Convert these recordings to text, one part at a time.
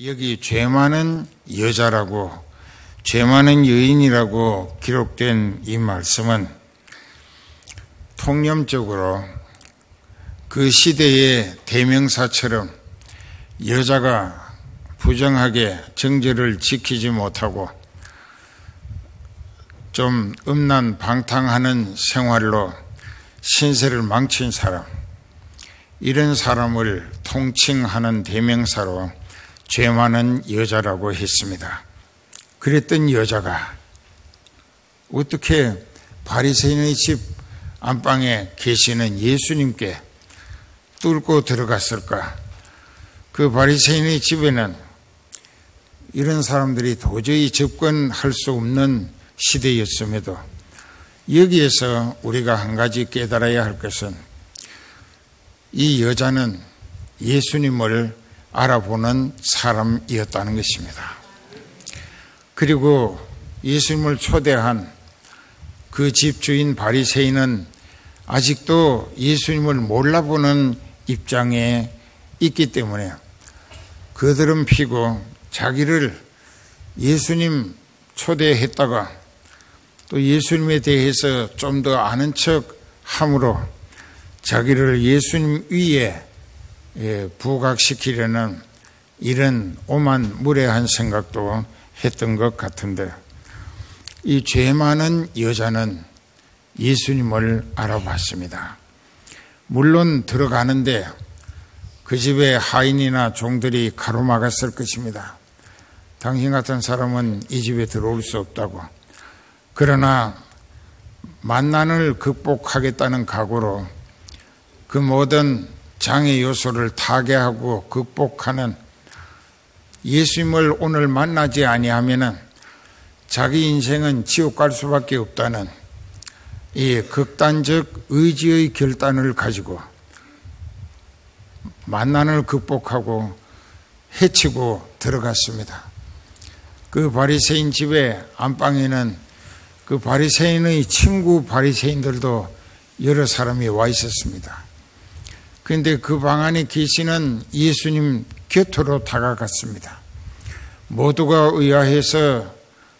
여기 죄 많은 여자라고, 죄 많은 여인이라고 기록된 이 말씀은 통념적으로 그 시대의 대명사처럼 여자가 부정하게 정절을 지키지 못하고 좀 음란방탕하는 생활로 신세를 망친 사람, 이런 사람을 통칭하는 대명사로 죄 많은 여자라고 했습니다. 그랬던 여자가 어떻게 바리새인의 집 안방에 계시는 예수님께 뚫고 들어갔을까? 그 바리새인의 집에는 이런 사람들이 도저히 접근할 수 없는 시대였음에도 여기에서 우리가 한 가지 깨달아야 할 것은 이 여자는 예수님을 알아보는 사람이었다는 것입니다. 그리고 예수님을 초대한 그 집주인 바리새인은 아직도 예수님을 몰라보는 입장에 있기 때문에 거드름 피고 자기를 예수님 초대했다가 또 예수님에 대해서 좀 더 아는 척 함으로 자기를 예수님 위에 부각시키려는 이런 오만 무례한 생각도 했던 것 같은데, 이 죄 많은 여자는 예수님을 알아봤습니다. 물론 들어가는데 그 집에 하인이나 종들이 가로막았을 것입니다. 당신 같은 사람은 이 집에 들어올 수 없다고. 그러나 만난을 극복하겠다는 각오로 그 모든 장애 요소를 타개하고 극복하는, 예수님을 오늘 만나지 아니하면은 자기 인생은 지옥 갈 수밖에 없다는 이 극단적 의지의 결단을 가지고 만난을 극복하고 해치고 들어갔습니다. 그 바리새인 집의 안방에는 그 바리새인의 친구 바리새인들도 여러 사람이 와 있었습니다. 그런데 그 방 안에 계시는 예수님 곁으로 다가갔습니다. 모두가 의아해서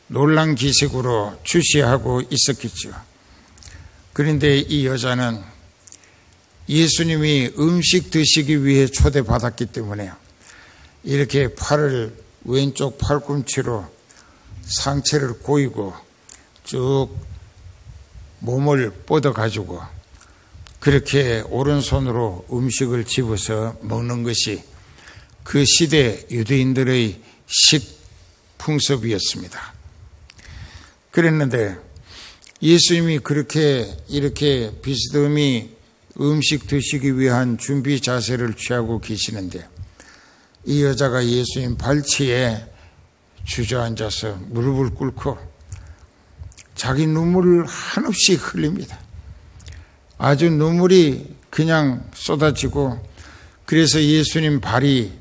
놀란 기색으로 주시하고 있었겠죠. 그런데 이 여자는 예수님이 음식 드시기 위해 초대받았기 때문에 이렇게 팔을 왼쪽 팔꿈치로 상체를 고이고 쭉 몸을 뻗어가지고 그렇게 오른손으로 음식을 집어서 먹는 것이 그 시대 유대인들의 식풍습이었습니다. 그랬는데 예수님이 그렇게 이렇게 비스듬히 음식 드시기 위한 준비 자세를 취하고 계시는데 이 여자가 예수님 발치에 주저앉아서 무릎을 꿇고 자기 눈물을 한없이 흘립니다. 아주 눈물이 그냥 쏟아지고, 그래서 예수님 발이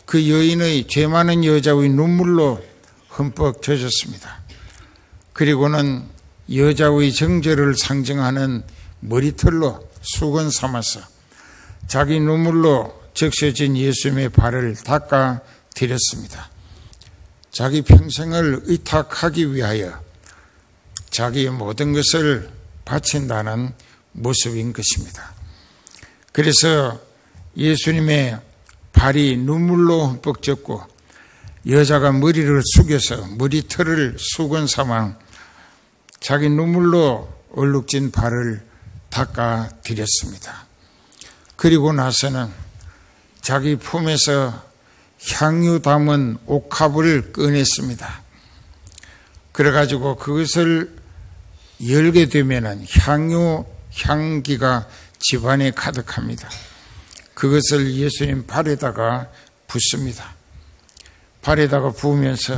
그 여인의, 죄 많은 여자의 눈물로 흠뻑 젖었습니다. 그리고는 여자의 정절을 상징하는 머리털로 수건 삼아서 자기 눈물로 적셔진 예수님의 발을 닦아 드렸습니다. 자기 평생을 의탁하기 위하여 자기의 모든 것을 바친다는 모습인 것입니다. 그래서 예수님의 발이 눈물로 흠뻑 젖고 여자가 머리를 숙여서 머리털을 수건 삼아 자기 눈물로 얼룩진 발을 닦아 드렸습니다. 그리고 나서는 자기 품에서 향유 담은 옥합을 꺼냈습니다. 그래가지고 그것을 열게 되면은 향유 향기가 집안에 가득합니다. 그것을 예수님 발에다가 붓습니다. 발에다가 부으면서,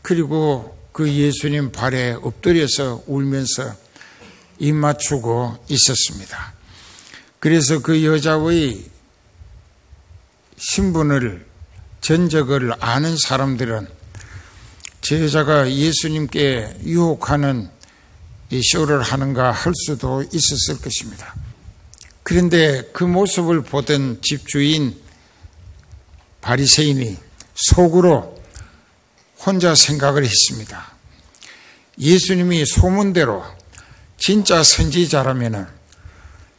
그리고 그 예수님 발에 엎드려서 울면서 입 맞추고 있었습니다. 그래서 그 여자의 신분을, 전적을 아는 사람들은 저 여자가 예수님께 유혹하는 이 쇼를 하는가 할 수도 있었을 것입니다. 그런데 그 모습을 보던 집주인 바리새인이 속으로 혼자 생각을 했습니다. 예수님이 소문대로 진짜 선지자라면은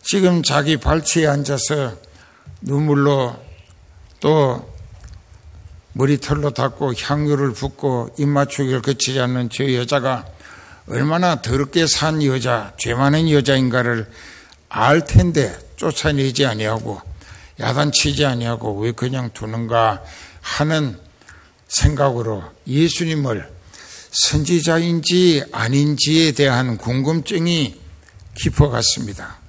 지금 자기 발치에 앉아서 눈물로 또 머리털로 닦고 향유를 붓고 입맞추기를 거치지 않는 저 여자가 얼마나 더럽게 산 여자, 죄 많은 여자인가를 알 텐데 쫓아내지 아니하고 야단치지 아니하고 왜 그냥 두는가 하는 생각으로 예수님을 선지자인지 아닌지에 대한 궁금증이 깊어갔습니다.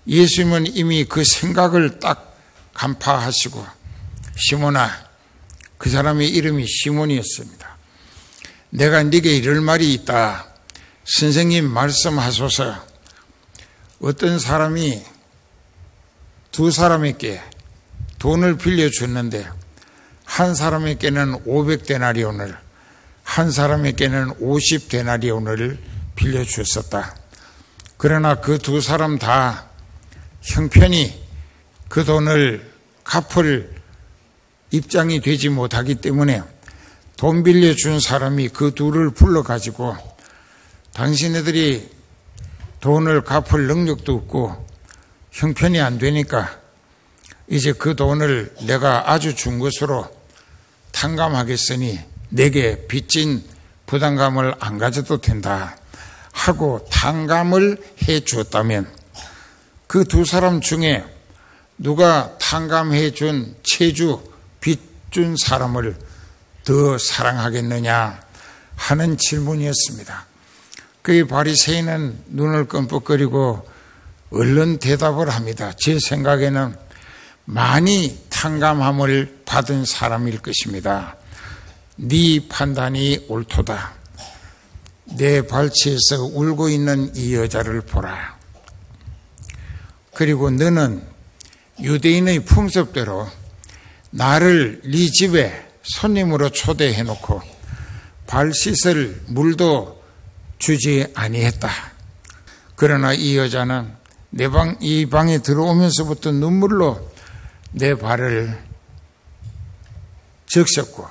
예수님은 이미 그 생각을 딱 간파하시고 시몬아, 그 사람의 이름이 시몬이었습니다. 내가 네게 이럴 말이 있다. 선생님 말씀하소서. 어떤 사람이 두 사람에게 돈을 빌려줬는데 한 사람에게는 500데나리온을 한 사람에게는 50데나리온을 빌려주었었다. 그러나 그 두 사람 다 형편이 그 돈을 갚을 입장이 되지 못하기 때문에 돈 빌려준 사람이 그 둘을 불러가지고 당신네들이 돈을 갚을 능력도 없고 형편이 안 되니까 이제 그 돈을 내가 아주 준 것으로 탕감하겠으니 내게 빚진 부담감을 안 가져도 된다 하고 탕감을 해 주었다면 그 두 사람 중에 누가 탕감해 준 채주 빚 준 사람을 더 사랑하겠느냐 하는 질문이었습니다. 그 바리새인은 눈을 끔뻑거리고 얼른 대답을 합니다. 제 생각에는 많이 탕감함을 받은 사람일 것입니다. 네 판단이 옳도다. 내 발치에서 울고 있는 이 여자를 보라. 그리고 너는 유대인의 풍습대로 나를 네 집에 손님으로 초대해 놓고 발 씻을 물도 주지 아니했다. 그러나 이 여자는 이 방에 들어오면서부터 눈물로 내 발을 적셨고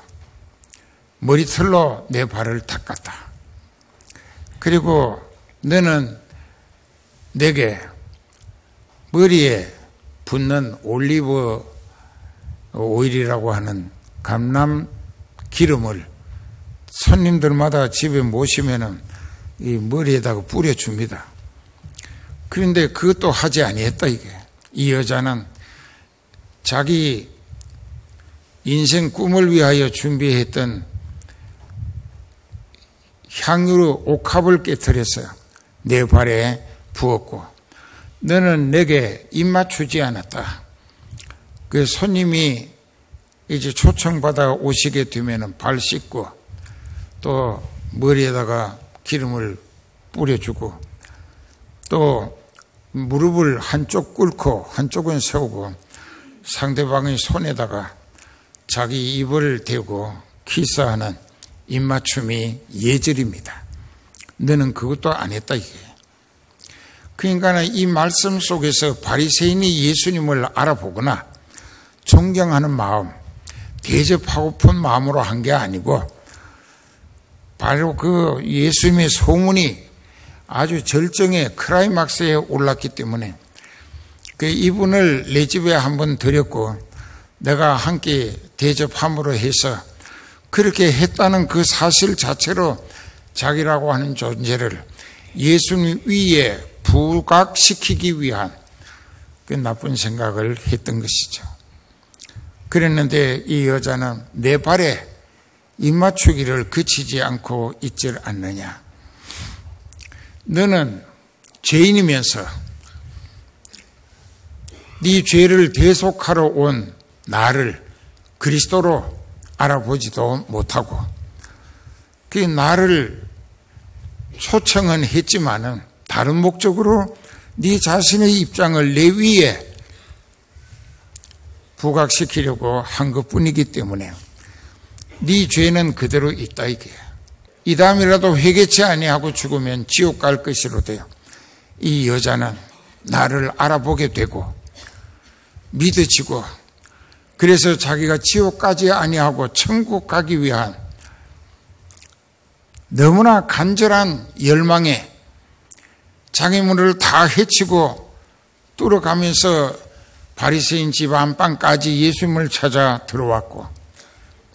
머리털로 내 발을 닦았다. 그리고 너는 내게 머리에 붓는 올리브 오일이라고 하는 감람 기름을 손님들마다 집에 모시면은 이 머리에다가 뿌려줍니다. 그런데 그것도 하지 아니했다 이게. 이 여자는 자기 인생 꿈을 위하여 준비했던 향유로 옥합을 깨뜨렸어요. 내 발에 부었고 너는 내게 입 맞추지 않았다. 그 손님이 이제 초청받아 오시게 되면 발 씻고 또 머리에다가 기름을 뿌려주고 또 무릎을 한쪽 꿇고 한쪽은 세우고 상대방의 손에다가 자기 입을 대고 키스하는 입맞춤이 예절입니다. 너는 그것도 안 했다 이게. 그러니까 이 말씀 속에서 바리새인이 예수님을 알아보거나 존경하는 마음, 대접하고픈 마음으로 한 게 아니고 바로 그 예수님의 소문이 아주 절정의 크라이막스에 올랐기 때문에 그 이분을 내 집에 한번 들였고 내가 함께 대접함으로 해서 그렇게 했다는 그 사실 자체로 자기라고 하는 존재를 예수님 위에 부각시키기 위한 그 나쁜 생각을 했던 것이죠. 그랬는데 이 여자는 내 발에 입맞추기를 그치지 않고 있질 않느냐. 너는 죄인이면서 네 죄를 대속하러 온 나를 그리스도로 알아보지도 못하고 그 나를 초청은 했지만은 다른 목적으로 네 자신의 입장을 내 위에 부각시키려고 한 것뿐이기 때문에 네 죄는 그대로 있다 이게. 이 다음이라도 회개치 아니하고 죽으면 지옥 갈 것이로돼요. 이 여자는 나를 알아보게 되고 믿어지고 그래서 자기가 지옥 가지 아니하고 천국 가기 위한 너무나 간절한 열망에 장애물을 다 헤치고 뚫어가면서 바리새인 집 안방까지 예수님을 찾아 들어왔고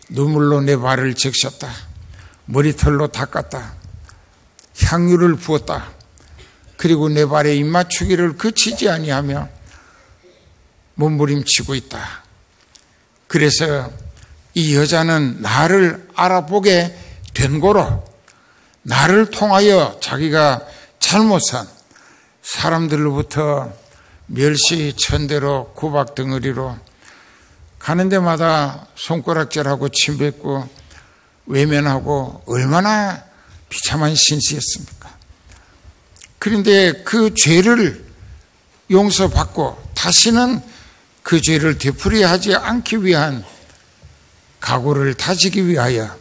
눈물로 내 발을 적셨다. 머리털로 닦았다. 향유를 부었다. 그리고 내 발에 입맞추기를 그치지 아니하며 몸부림치고 있다. 그래서 이 여자는 나를 알아보게 된 거로 나를 통하여 자기가 잘못한 사람들로부터 멸시 천대로 구박 덩어리로 가는 데마다 손가락질하고 침뱉고 외면하고 얼마나 비참한 신세였습니까? 그런데 그 죄를 용서받고 다시는 그 죄를 되풀이하지 않기 위한 각오를 다지기 위하여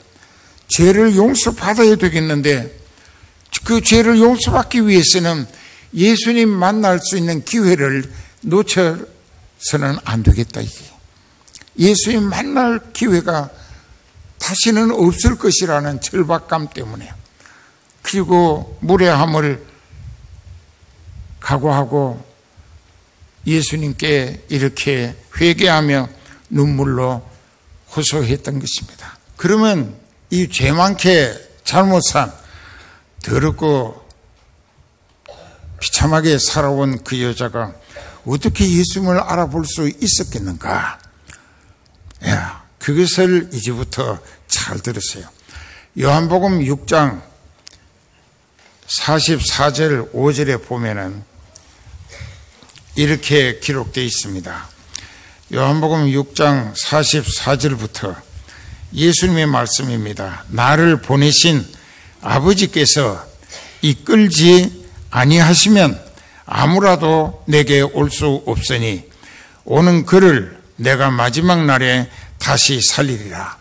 죄를 용서받아야 되겠는데 그 죄를 용서받기 위해서는 예수님 만날 수 있는 기회를 놓쳐서는 안 되겠다. 이게 예수님 만날 기회가 다시는 없을 것이라는 절박감 때문에 그리고 무례함을 각오하고 예수님께 이렇게 회개하며 눈물로 호소했던 것입니다. 그러면 이 죄 많게 잘못한 더럽고 비참하게 살아온 그 여자가 어떻게 예수님을 알아볼 수 있었겠는가? 그것을 이제부터 잘 들으세요. 요한복음 6장 44절 5절에 보면은 이렇게 기록되어 있습니다. 요한복음 6장 44절부터 예수님의 말씀입니다. 나를 보내신 아버지께서 이끌지 아니하시면 아무라도 내게 올 수 없으니 오는 그를 내가 마지막 날에 다시 살리리라.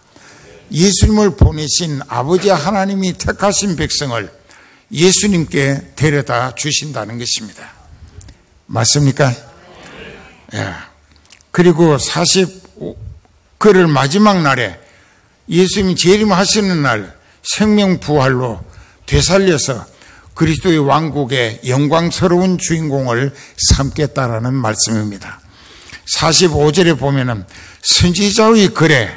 예수님을 보내신 아버지 하나님이 택하신 백성을 예수님께 데려다 주신다는 것입니다. 맞습니까? 예. 그리고 그를 마지막 날에 예수님이 재림하시는 날 생명 부활로 되살려서 그리스도의 왕국의 영광스러운 주인공을 삼겠다라는 말씀입니다. 45절에 보면은 선지자의 글에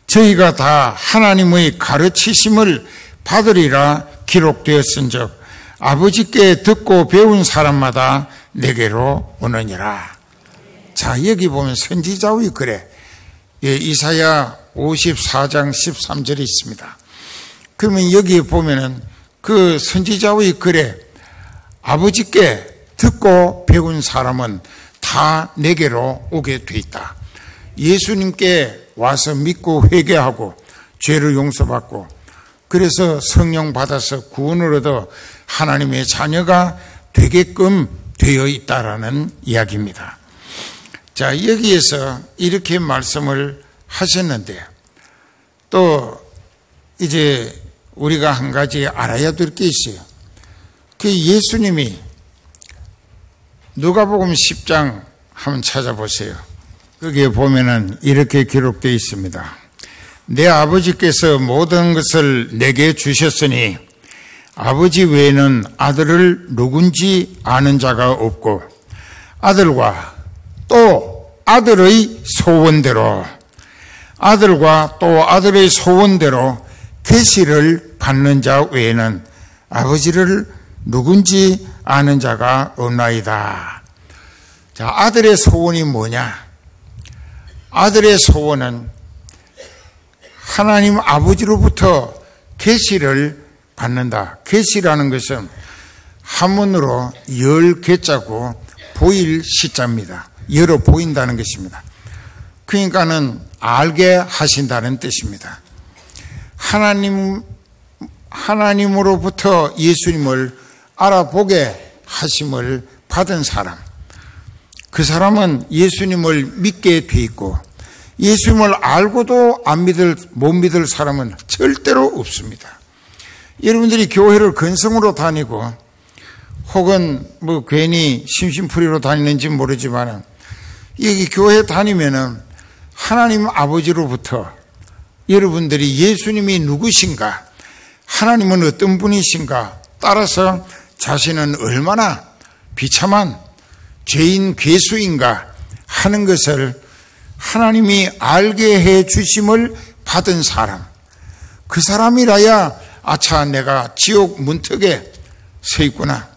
저희가 다 하나님의 가르치심을 받으리라 기록되었은즉 아버지께 듣고 배운 사람마다 내게로 오느니라. 자, 여기 보면 선지자의 글에 이사야 54장 13절이 있습니다. 그러면 여기에 보면은 그 선지자의 글에 아버지께 듣고 배운 사람은 다 내게로 오게 돼 있다. 예수님께 와서 믿고 회개하고 죄를 용서받고 그래서 성령 받아서 구원을 얻어 하나님의 자녀가 되게끔 되어 있다라는 이야기입니다. 자, 여기에서 이렇게 말씀을 하셨는데 또 이제 우리가 한 가지 알아야 될 게 있어요. 그 예수님이 누가복음 10장 한번 찾아보세요. 거기에 보면은 이렇게 기록되어 있습니다. 내 아버지께서 모든 것을 내게 주셨으니 아버지 외에는 아들을 누군지 아는 자가 없고 아들과 또 아들의 소원대로 아들과 또 아들의 소원대로 계시를 받는 자 외에는 아버지를 누군지 아는 자가 없나이다. 자, 아들의 소원이 뭐냐? 아들의 소원은 하나님 아버지로부터 계시를 받는다. 계시라는 것은 한문으로 열 개자고 보일 시자입니다. 열어 보인다는 것입니다. 그러니까는 알게 하신다는 뜻입니다. 하나님으로부터 예수님을 알아보게 하심을 받은 사람, 그 사람은 예수님을 믿게 돼 있고 예수님을 알고도 못 믿을 사람은 절대로 없습니다. 여러분들이 교회를 근성으로 다니고 혹은 괜히 심심풀이로 다니는지 모르지만 여기 교회 다니면은 하나님 아버지로부터 여러분들이 예수님이 누구신가, 하나님은 어떤 분이신가 따라서 자신은 얼마나 비참한 죄인 괴수인가 하는 것을 하나님이 알게 해 주심을 받은 사람, 그 사람이라야 아차 내가 지옥 문턱에 서 있구나,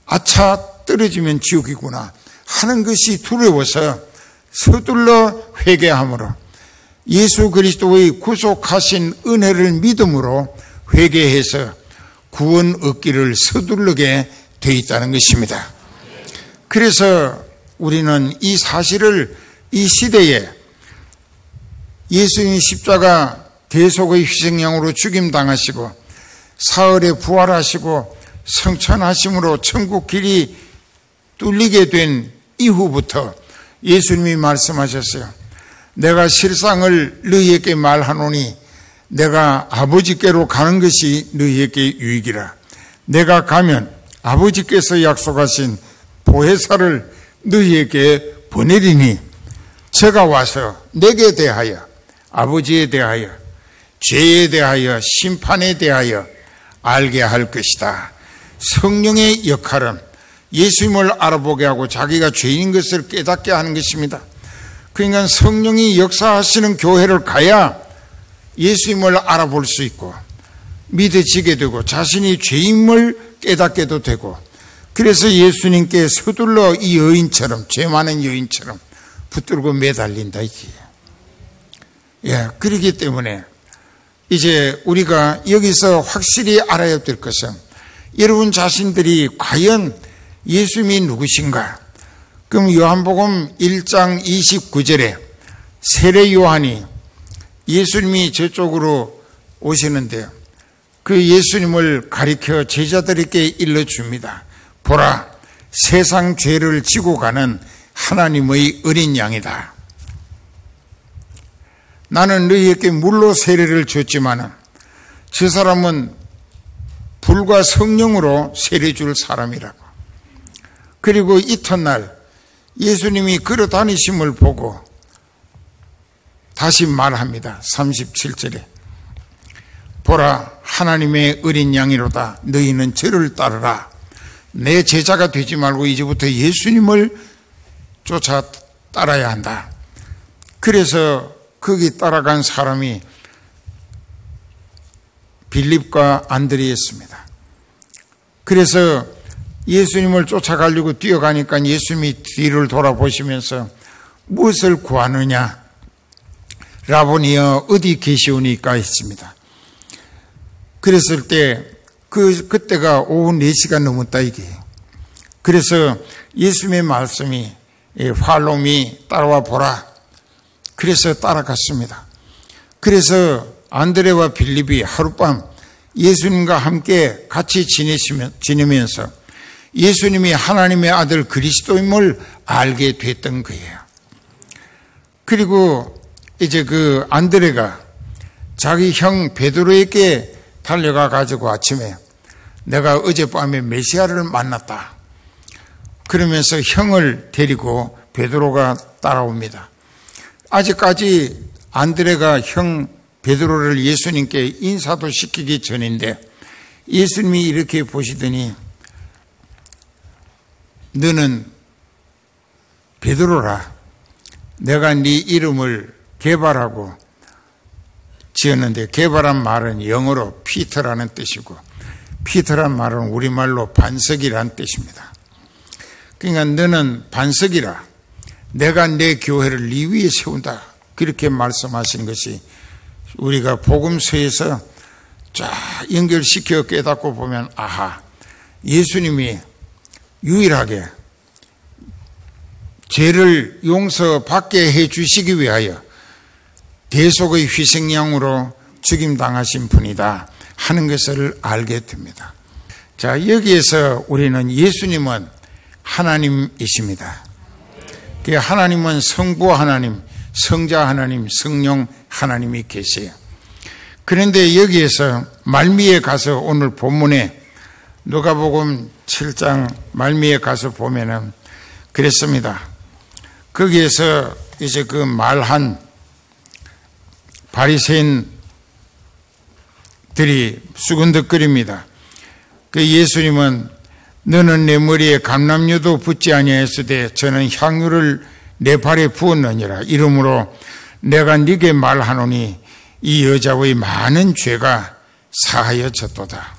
아차 떨어지면 지옥이구나 하는 것이 두려워서 서둘러 회개함으로 예수 그리스도의 구속하신 은혜를 믿음으로 회개해서 구원 얻기를 서두르게 돼 있다는 것입니다. 그래서 우리는 이 사실을 이 시대에 예수님 십자가 대속의 희생양으로 죽임당하시고 사흘에 부활하시고 성천하심으로 천국 길이 뚫리게 된 이후부터 예수님이 말씀하셨어요. 내가 실상을 너희에게 말하노니 내가 아버지께로 가는 것이 너희에게 유익이라. 내가 가면 아버지께서 약속하신 보혜사를 너희에게 보내리니 제가 와서 내게 대하여, 아버지에 대하여, 죄에 대하여, 심판에 대하여 알게 할 것이다. 성령의 역할은 예수님을 알아보게 하고 자기가 죄인인 것을 깨닫게 하는 것입니다. 그러니까 성령이 역사하시는 교회를 가야 예수님을 알아볼 수 있고 믿어지게 되고 자신이 죄인임을 깨닫게도 되고, 그래서 예수님께 서둘러 이 여인처럼, 죄 많은 여인처럼 붙들고 매달린다 이게. 예, 그렇기 때문에 이제 우리가 여기서 확실히 알아야 될 것은 여러분 자신들이 과연 예수님이 누구신가? 그럼 요한복음 1장 29절에 세례 요한이 예수님이 저쪽으로 오시는데요, 그 예수님을 가리켜 제자들에게 일러줍니다. 보라, 세상 죄를 지고 가는 하나님의 어린 양이다. 나는 너희에게 물로 세례를 줬지만 저 사람은 불과 성령으로 세례 줄 사람이라고. 그리고 이튿날 예수님이 걸어 다니심을 보고 다시 말합니다. 37절에 보라, 하나님의 어린 양이로다. 너희는 저를 따르라. 내 제자가 되지 말고 이제부터 예수님을 쫓아 따라야 한다. 그래서 거기 따라간 사람이 빌립과 안드레였습니다. 그래서 예수님을 쫓아가려고 뛰어가니까 예수님이 뒤를 돌아보시면서 무엇을 구하느냐? 라보니여 어디 계시오니까 했습니다. 그랬을 때 그때가 오후 4시가 넘었다 이게. 그래서 예수님의 말씀이 활롬이 따라와 보라. 그래서 따라갔습니다. 그래서 안드레와 빌립이 하룻밤 예수님과 함께 같이 지내면서 예수님이 하나님의 아들 그리스도임을 알게 됐던 거예요. 그리고 이제 그 안드레가 자기 형 베드로에게 달려가 가지고 아침에 내가 어젯밤에 메시아를 만났다. 그러면서 형을 데리고 베드로가 따라옵니다. 아직까지 안드레가 형 베드로를 예수님께 인사도 시키기 전인데 예수님이 이렇게 보시더니 너는 베드로라. 내가 네 이름을 개발하고 지었는데, 개발한 말은 영어로 피터라는 뜻이고 피터란 말은 우리말로 반석이라는 뜻입니다. 그러니까 너는 반석이라. 내가 내 교회를 네 위에 세운다. 그렇게 말씀하신 것이 우리가 복음서에서 쫙 연결시켜 깨닫고 보면 아하, 예수님이 유일하게 죄를 용서받게 해 주시기 위하여 대속의 희생양으로 죽임당하신 분이다 하는 것을 알게 됩니다. 자, 여기에서 우리는 예수님은 하나님이십니다. 하나님은 성부 하나님, 성자 하나님, 성령 하나님이 계세요. 그런데 여기에서 말미에 가서 오늘 본문에 누가복음 7장 말미에 가서 보면은 그랬습니다. 거기에서 이제 그 말한 바리새인들이 수근덕거립니다. 그 예수님은 너는 내 머리에 감람유도 붓지 아니하였으되 저는 향유를 내 발에 부었느니라. 이러므로 내가 네게 말하노니 이 여자의 많은 죄가 사하여졌도다.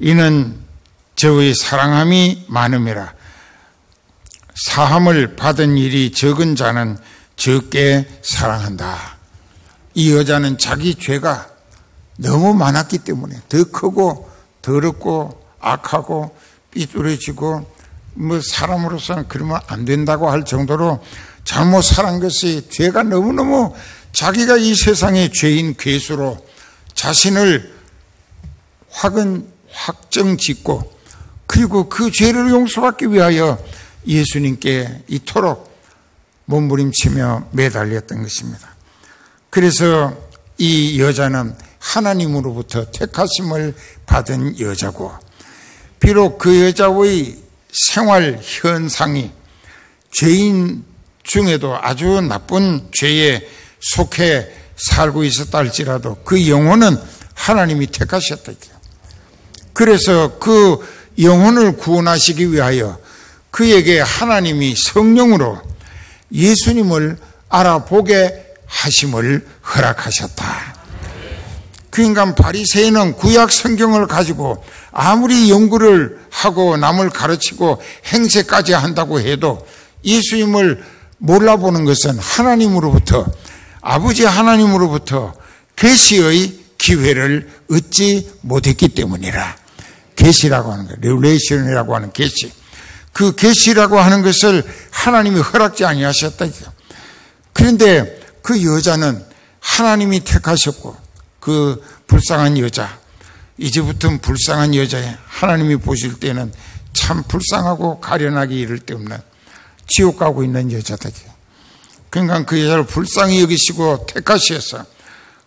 이는 저의 사랑함이 많음이라. 사함을 받은 일이 적은 자는 적게 사랑한다. 이 여자는 자기 죄가 너무 많았기 때문에 더 크고 더럽고 악하고 삐뚤어지고 사람으로서는 그러면 안 된다고 할 정도로 잘못 살한 것이 죄가 너무너무 자기가 이 세상의 죄인 괴수로 자신을 확정짓고 그리고 그 죄를 용서받기 위하여 예수님께 이토록 몸부림치며 매달렸던 것입니다. 그래서 이 여자는 하나님으로부터 택하심을 받은 여자고, 비록 그 여자의 생활 현상이 죄인 중에도 아주 나쁜 죄에 속해 살고 있었다 할지라도 그 영혼은 하나님이 택하셨다. 그래서 그 영혼을 구원하시기 위하여 그에게 하나님이 성령으로 예수님을 알아보게 하심을 허락하셨다. 그 인간 바리새인은 구약 성경을 가지고 아무리 연구를 하고 남을 가르치고 행세까지 한다고 해도 예수님을 몰라보는 것은 하나님으로부터, 아버지 하나님으로부터 계시의 기회를 얻지 못했기 때문이라. 계시라고 하는 것, 레벨레이션이라고 하는 계시, 그 계시라고 하는 것을 하나님이 허락지 아니하셨다. 그런데 그 여자는 하나님이 택하셨고, 그 불쌍한 여자, 이제부터는 불쌍한 여자에 하나님이 보실 때는 참 불쌍하고 가련하기 이를 데 없는 지옥 가고 있는 여자다. 그러니까 그 여자를 불쌍히 여기시고 택하셔서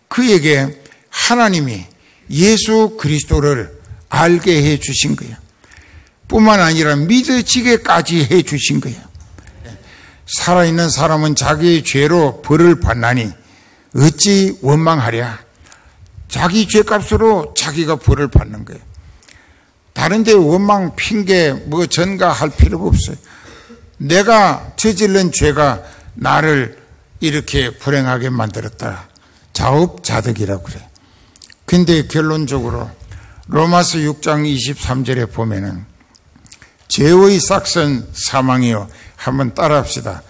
그에게 하나님이 예수 그리스도를 알게 해 주신 거예요. 뿐만 아니라 믿어지게까지 해 주신 거예요. 살아있는 사람은 자기의 죄로 벌을 받나니 어찌 원망하랴. 자기 죄값으로 자기가 벌을 받는 거예요. 다른 데 원망, 핑계, 전가할 필요가 없어요. 내가 저지른 죄가 나를 이렇게 불행하게 만들었다. 자업자득이라고 그래요. 근데 결론적으로 로마서 6장 23절에 보면은 죄의 싹은 사망이요. 한번 따라합시다.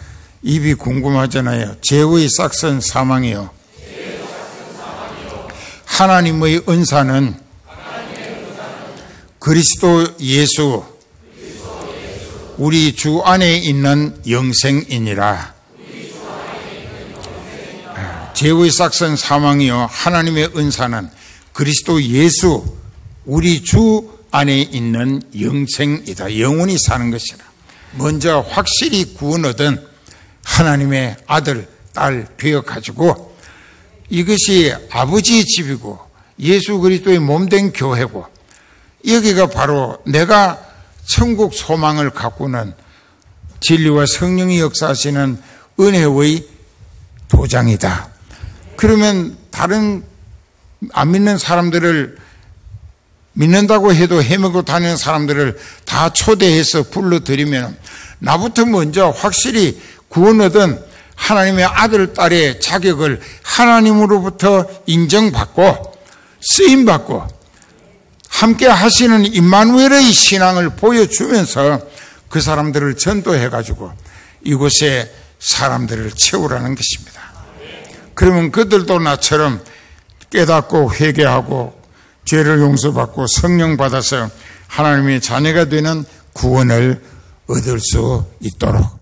입이 궁금하잖아요. 죄의 싹은 사망이요. 하나님의 은사는 그리스도 예수 우리 주 안에 있는 영생이니라. 죄의 싹은 사망이요. 하나님의 은사는 그리스도 예수 우리 주 안에 있는 영생이다. 영원히 사는 것이라. 먼저 확실히 구원 얻은 하나님의 아들, 딸 되어가지고 이것이 아버지의 집이고 예수 그리스도의 몸된 교회고 여기가 바로 내가 천국 소망을 가꾸는 진리와 성령이 역사하시는 은혜의 도장이다. 그러면 다른 안 믿는 사람들을 믿는다고 해도 헤매고 다니는 사람들을 다 초대해서 불러들이면 나부터 먼저 확실히 구원 얻은 하나님의 아들, 딸의 자격을 하나님으로부터 인정받고 쓰임받고 함께 하시는 임마누엘의 신앙을 보여주면서 그 사람들을 전도해가지고 이곳에 사람들을 채우라는 것입니다. 그러면 그들도 나처럼 깨닫고 회개하고 죄를 용서받고 성령 받아서 하나님의 자녀가 되는 구원을 얻을 수 있도록